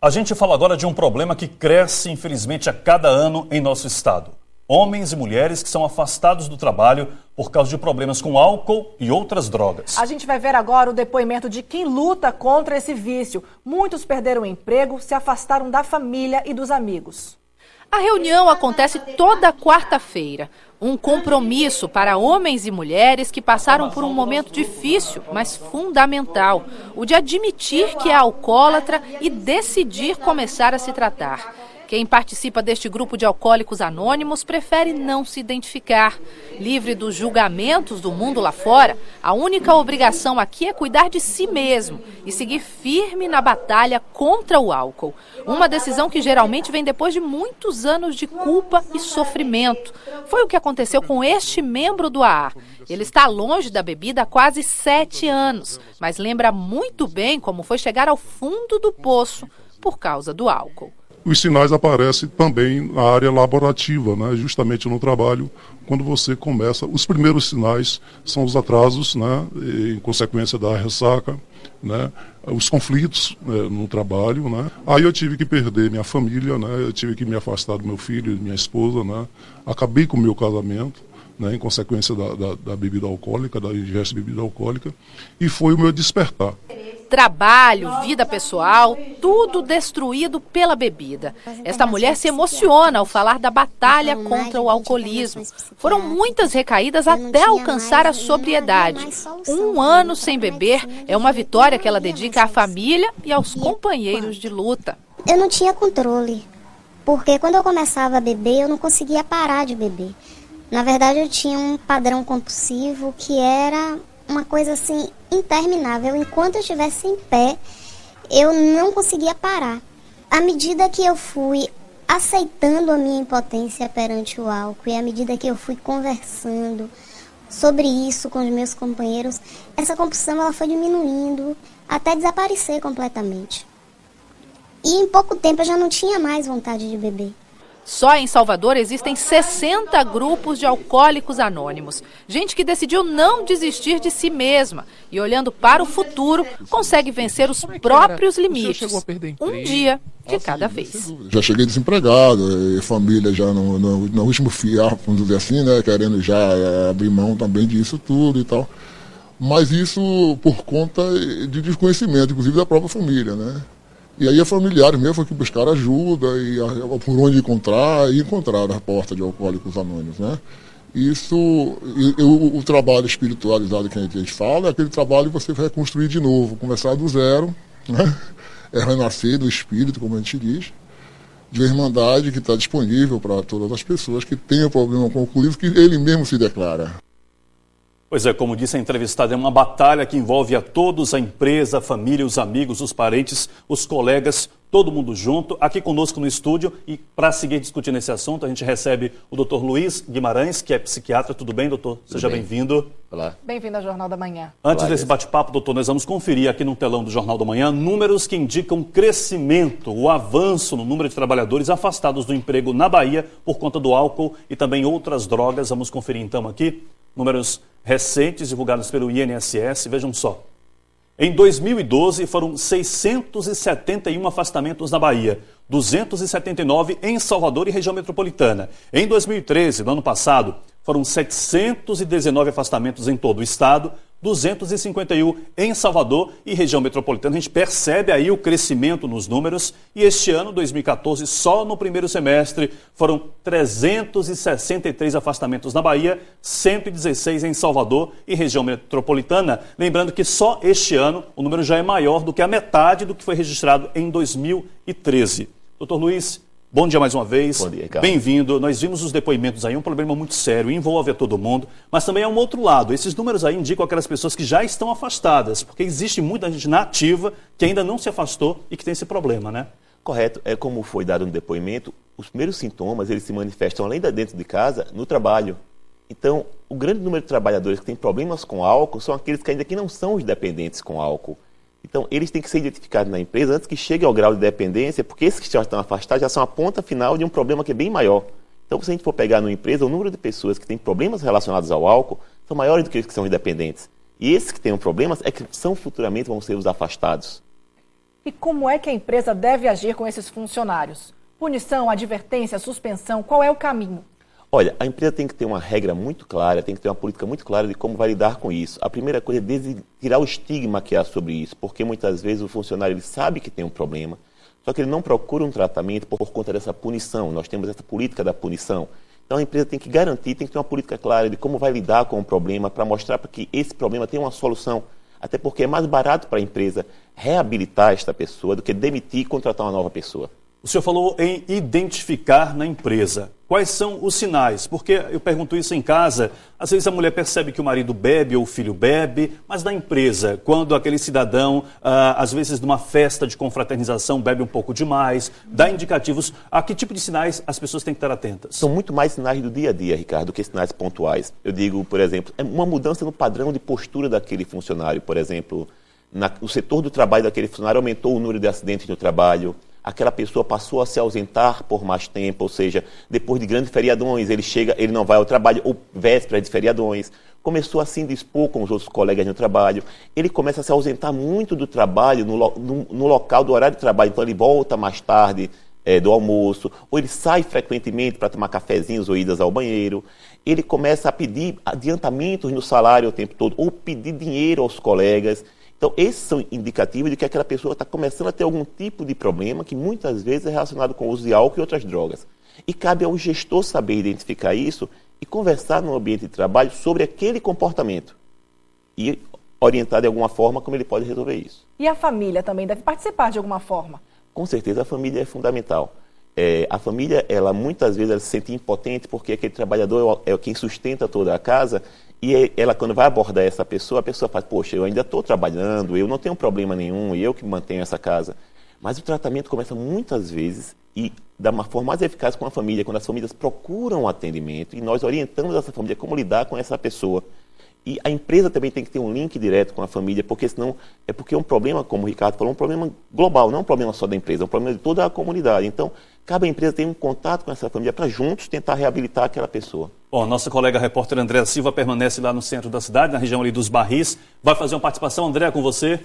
A gente fala agora de um problema que cresce, infelizmente, a cada ano em nosso estado. Homens e mulheres que são afastados do trabalho por causa de problemas com álcool e outras drogas. A gente vai ver agora o depoimento de quem luta contra esse vício. Muitos perderam o emprego, se afastaram da família e dos amigos. A reunião acontece toda quarta-feira. Um compromisso para homens e mulheres que passaram por um momento difícil, mas fundamental. O de admitir que é alcoólatra e decidir começar a se tratar. Quem participa deste grupo de alcoólicos anônimos prefere não se identificar. Livre dos julgamentos do mundo lá fora, a única obrigação aqui é cuidar de si mesmo e seguir firme na batalha contra o álcool. Uma decisão que geralmente vem depois de muitos anos de culpa e sofrimento. Foi o que aconteceu com este membro do AA. Ele está longe da bebida há quase 7 anos, mas lembra muito bem como foi chegar ao fundo do poço por causa do álcool. Os sinais aparecem também na área laborativa, né? Justamente no trabalho, quando você começa. Os primeiros sinais são os atrasos, né? Em consequência da ressaca, né? Os conflitos, né? No trabalho. Né? Aí eu tive que perder minha família, né? Eu tive que me afastar do meu filho e minha esposa. Né? Acabei com o meu casamento, né? Em consequência da bebida alcoólica, da ingesta de bebida alcoólica, e foi o meu despertar. Trabalho, vida pessoal, tudo destruído pela bebida. Esta mulher se emociona ao falar da batalha contra o alcoolismo. Foram muitas recaídas até alcançar a sobriedade. 1 ano sem beber é uma vitória que ela dedica à família e aos companheiros de luta. Eu não tinha controle, porque quando eu começava a beber, eu não conseguia parar de beber. Na verdade, eu tinha um padrão compulsivo que era uma coisa assim interminável. Enquanto eu estivesse em pé, eu não conseguia parar. À medida que eu fui aceitando a minha impotência perante o álcool e à medida que eu fui conversando sobre isso com os meus companheiros, essa compulsão ela foi diminuindo até desaparecer completamente. E em pouco tempo eu já não tinha mais vontade de beber. Só em Salvador existem 60 grupos de alcoólicos anônimos. Gente que decidiu não desistir de si mesma e, olhando para o futuro, consegue vencer os próprios limites. Um dia de cada vez. Já cheguei desempregado, e família já no último fiar, vamos dizer assim, né, querendo já abrir mão também disso tudo e tal. Mas isso por conta de desconhecimento, inclusive da própria família, né? E aí a familiares mesmo foi que buscaram ajuda e por onde encontrar, e encontraram a porta de Alcoólicos Anônimos, né? Isso, o trabalho espiritualizado que a gente fala, é aquele trabalho que você vai reconstruir de novo, começar do zero, né? É renascer do espírito, como a gente diz, de uma irmandade que está disponível para todas as pessoas que tenham problema com o alcoolismo, que ele mesmo se declara. Pois é, como disse a entrevistada, é uma batalha que envolve a todos, a empresa, a família, os amigos, os parentes, os colegas, todo mundo junto, aqui conosco no estúdio. E para seguir discutindo esse assunto, a gente recebe o Dr. Luiz Guimarães, que é psiquiatra. Tudo bem, doutor? Seja bem-vindo. Olá. Bem-vindo ao Jornal da Manhã. Antes desse bate-papo, doutor, nós vamos conferir aqui no telão do Jornal da Manhã números que indicam crescimento, o avanço no número de trabalhadores afastados do emprego na Bahia por conta do álcool e também outras drogas. Vamos conferir então aqui números recentes divulgados pelo INSS. Vejam só. Em 2012, foram 671 afastamentos na Bahia, 279 em Salvador e região metropolitana. Em 2013, no ano passado, foram 719 afastamentos em todo o estado, 251 em Salvador e região metropolitana. A gente percebe aí o crescimento nos números. E este ano, 2014, só no primeiro semestre, foram 363 afastamentos na Bahia, 116 em Salvador e região metropolitana. Lembrando que só este ano o número já é maior do que a metade do que foi registrado em 2013. Doutor Luiz, bom dia mais uma vez. Bom dia, Carlos. Bem-vindo. Nós vimos os depoimentos aí, um problema muito sério, envolve a todo mundo, mas também há um outro lado. Esses números aí indicam aquelas pessoas que já estão afastadas, porque existe muita gente na ativa que ainda não se afastou e que tem esse problema, né? Correto. É como foi dado no depoimento, os primeiros sintomas, eles se manifestam além da dentro de casa, no trabalho. Então, o grande número de trabalhadores que têm problemas com álcool são aqueles que ainda que não são os dependentes com álcool. Então, eles têm que ser identificados na empresa antes que chegue ao grau de dependência, porque esses que já estão afastados já são a ponta final de um problema que é bem maior. Então, se a gente for pegar numa empresa, o número de pessoas que têm problemas relacionados ao álcool são maiores do que os que são independentes. E esses que têm problemas é que são futuramente vão ser os afastados. E como é que a empresa deve agir com esses funcionários? Punição, advertência, suspensão, qual é o caminho? Olha, a empresa tem que ter uma regra muito clara, tem que ter uma política muito clara de como vai lidar com isso. A primeira coisa é tirar o estigma que há sobre isso, porque muitas vezes o funcionário ele sabe que tem um problema, só que ele não procura um tratamento por conta dessa punição. Nós temos essa política da punição. Então a empresa tem que garantir, tem que ter uma política clara de como vai lidar com o problema para mostrar para que esse problema tenha uma solução. Até porque é mais barato para a empresa reabilitar esta pessoa do que demitir e contratar uma nova pessoa. O senhor falou em identificar na empresa. Quais são os sinais? Porque eu pergunto isso em casa, às vezes a mulher percebe que o marido bebe ou o filho bebe, mas na empresa, quando aquele cidadão, às vezes numa festa de confraternização, bebe um pouco demais, dá indicativos, a que tipo de sinais as pessoas têm que estar atentas? São muito mais sinais do dia a dia, Ricardo, do que sinais pontuais. Eu digo, por exemplo, é uma mudança no padrão de postura daquele funcionário. Por exemplo, no setor do trabalho daquele funcionário aumentou o número de acidentes no trabalho, aquela pessoa passou a se ausentar por mais tempo, ou seja, depois de grandes feriadões, ele não vai ao trabalho, ou véspera de feriadões, começou a se indispor com os outros colegas no trabalho, ele começa a se ausentar muito do trabalho, no local do horário de trabalho, então ele volta mais tarde do almoço, ou ele sai frequentemente para tomar cafezinhos ou idas ao banheiro, ele começa a pedir adiantamentos no salário o tempo todo, ou pedir dinheiro aos colegas. Então, esses são indicativos de que aquela pessoa está começando a ter algum tipo de problema que muitas vezes é relacionado com o uso de álcool e outras drogas. E cabe ao gestor saber identificar isso e conversar no ambiente de trabalho sobre aquele comportamento e orientar de alguma forma como ele pode resolver isso. E a família também deve participar de alguma forma? Com certeza a família é fundamental. A família, muitas vezes ela se sente impotente porque aquele trabalhador é quem sustenta toda a casa. E ela, quando vai abordar essa pessoa, a pessoa fala, poxa, eu ainda estou trabalhando, eu não tenho problema nenhum, eu que mantenho essa casa. Mas o tratamento começa muitas vezes e da uma forma mais eficaz com a família, quando as famílias procuram atendimento e nós orientamos essa família como lidar com essa pessoa. E a empresa também tem que ter um link direto com a família, porque senão porque é um problema, como o Ricardo falou, um problema global, não é um problema só da empresa, é um problema de toda a comunidade. Então, cabe à empresa ter um contato com essa família para juntos tentar reabilitar aquela pessoa. Bom, nossa colega repórter Andréa Silva permanece lá no centro da cidade, na região ali dos Barris. Vai fazer uma participação, Andréa, com você?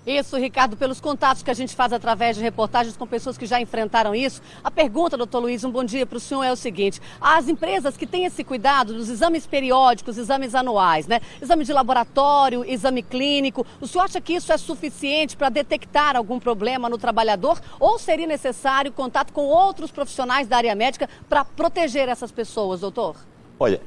Isso, Ricardo, pelos contatos que a gente faz através de reportagens com pessoas que já enfrentaram isso. A pergunta, doutor Luiz, um bom dia para o senhor, é o seguinte: as empresas que têm esse cuidado dos exames periódicos, exames anuais, né? Exame de laboratório, exame clínico, o senhor acha que isso é suficiente para detectar algum problema no trabalhador ou seria necessário contato com outros profissionais da área médica para proteger essas pessoas, doutor? Olha,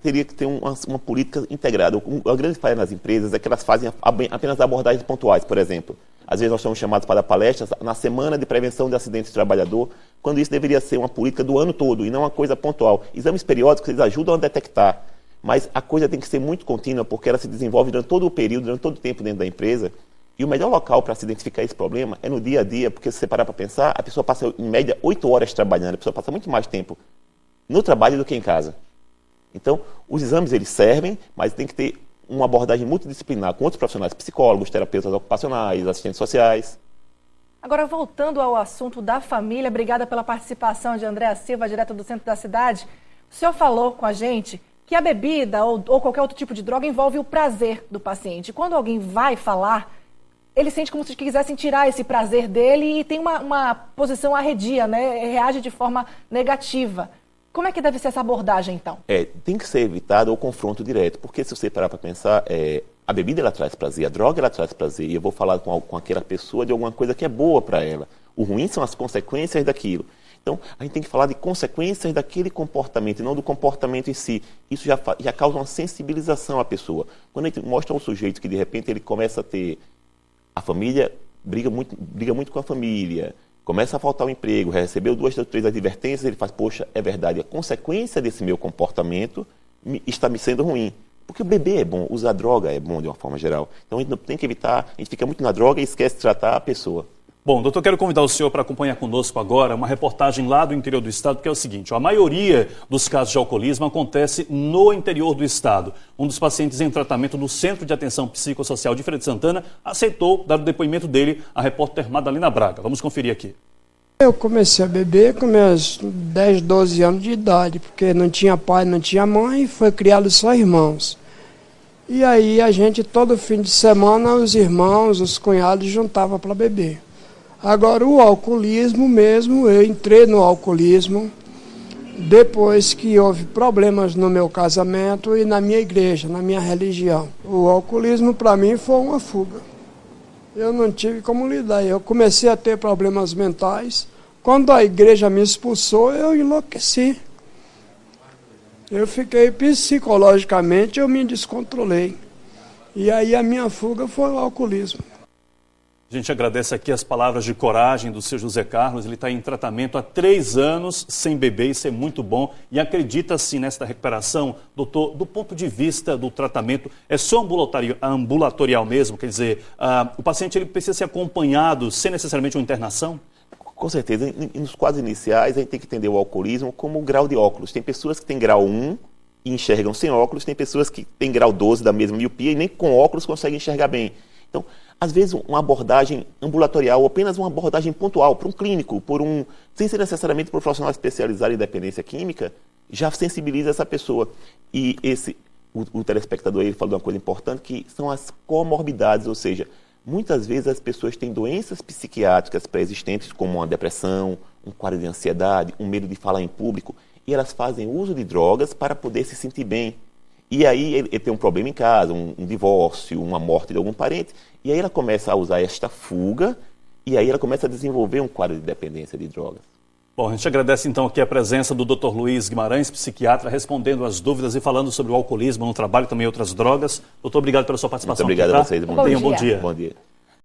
teria que ter uma política integrada. A grande falha nas empresas é que elas fazem apenas abordagens pontuais, por exemplo. Às vezes nós somos chamados para palestras na Semana de Prevenção de Acidentes de Trabalhador, quando isso deveria ser uma política do ano todo e não uma coisa pontual. Exames periódicos, eles ajudam a detectar, mas a coisa tem que ser muito contínua, porque ela se desenvolve durante todo o período, durante todo o tempo dentro da empresa. E o melhor local para se identificar esse problema é no dia a dia, porque se você parar para pensar, a pessoa passa, em média, 8 horas trabalhando, a pessoa passa muito mais tempo no trabalho do que em casa. Então, os exames eles servem, mas tem que ter uma abordagem multidisciplinar com outros profissionais, psicólogos, terapeutas ocupacionais, assistentes sociais. Agora, voltando ao assunto da família, obrigada pela participação de Andréa Silva, direto do centro da cidade. O senhor falou com a gente que a bebida ou qualquer outro tipo de droga envolve o prazer do paciente. Quando alguém vai falar, ele sente como se quisessem tirar esse prazer dele e tem uma posição arredia, né? Reage de forma negativa. Como é que deve ser essa abordagem, então? Tem que ser evitado o confronto direto, porque se você parar para pensar, a bebida ela traz prazer, a droga ela traz prazer, e eu vou falar com aquela pessoa de alguma coisa que é boa para ela. O ruim são as consequências daquilo. Então, a gente tem que falar de consequências daquele comportamento, e não do comportamento em si. Isso já causa uma sensibilização à pessoa. Quando a gente mostra um sujeito que, de repente, ele começa a ter... A família briga muito com a família, começa a faltar o emprego, recebeu 2 ou 3 advertências, ele faz, poxa, é verdade, a consequência desse meu comportamento está me sendo ruim. Porque o beber é bom, usar droga é bom de uma forma geral. Então a gente tem que evitar, a gente fica muito na droga e esquece de tratar a pessoa. Bom, doutor, quero convidar o senhor para acompanhar conosco agora uma reportagem lá do interior do estado, que é o seguinte: a maioria dos casos de alcoolismo acontece no interior do estado. Um dos pacientes em tratamento no Centro de Atenção Psicossocial de Feira de Santana aceitou dar o depoimento dele à repórter Madalena Braga. Vamos conferir aqui. Eu comecei a beber com meus 10, 12 anos de idade, porque não tinha pai, não tinha mãe, e foi criado só irmãos. E aí a gente, todo fim de semana, os irmãos, os cunhados juntavam para beber. Agora o alcoolismo mesmo, eu entrei no alcoolismo depois que houve problemas no meu casamento e na minha igreja, na minha religião. O alcoolismo para mim foi uma fuga. Eu não tive como lidar. Eu comecei a ter problemas mentais. Quando a igreja me expulsou, eu enlouqueci. Eu fiquei psicologicamente, eu me descontrolei. E aí a minha fuga foi o alcoolismo. A gente agradece aqui as palavras de coragem do seu José Carlos. Ele está em tratamento há 3 anos sem beber, isso é muito bom. E acredita sim nesta recuperação, doutor, do ponto de vista do tratamento, é só ambulatorial mesmo? Quer dizer, o paciente ele precisa ser acompanhado sem necessariamente uma internação? Com certeza. Nos quadros iniciais, a gente tem que entender o alcoolismo como um grau de óculos. Tem pessoas que têm grau 1 e enxergam sem óculos, tem pessoas que têm grau 12 da mesma miopia e nem com óculos conseguem enxergar bem. Então, às vezes, uma abordagem ambulatorial, ou apenas uma abordagem pontual, para um clínico, sem ser necessariamente por um profissional especializado em dependência química, já sensibiliza essa pessoa. E o telespectador ele falou de uma coisa importante, que são as comorbidades, ou seja, muitas vezes as pessoas têm doenças psiquiátricas pré-existentes, como uma depressão, um quadro de ansiedade, um medo de falar em público, e elas fazem uso de drogas para poder se sentir bem. E aí ele tem um problema em casa, um divórcio, uma morte de algum parente, e aí ela começa a usar esta fuga, e aí ela começa a desenvolver um quadro de dependência de drogas. Bom, a gente agradece então aqui a presença do Dr. Luiz Guimarães, psiquiatra, respondendo as dúvidas e falando sobre o alcoolismo no trabalho e também outras drogas. Doutor, obrigado pela sua participação. Muito obrigado aqui, tá? a vocês. Tenham um bom dia. Bom dia.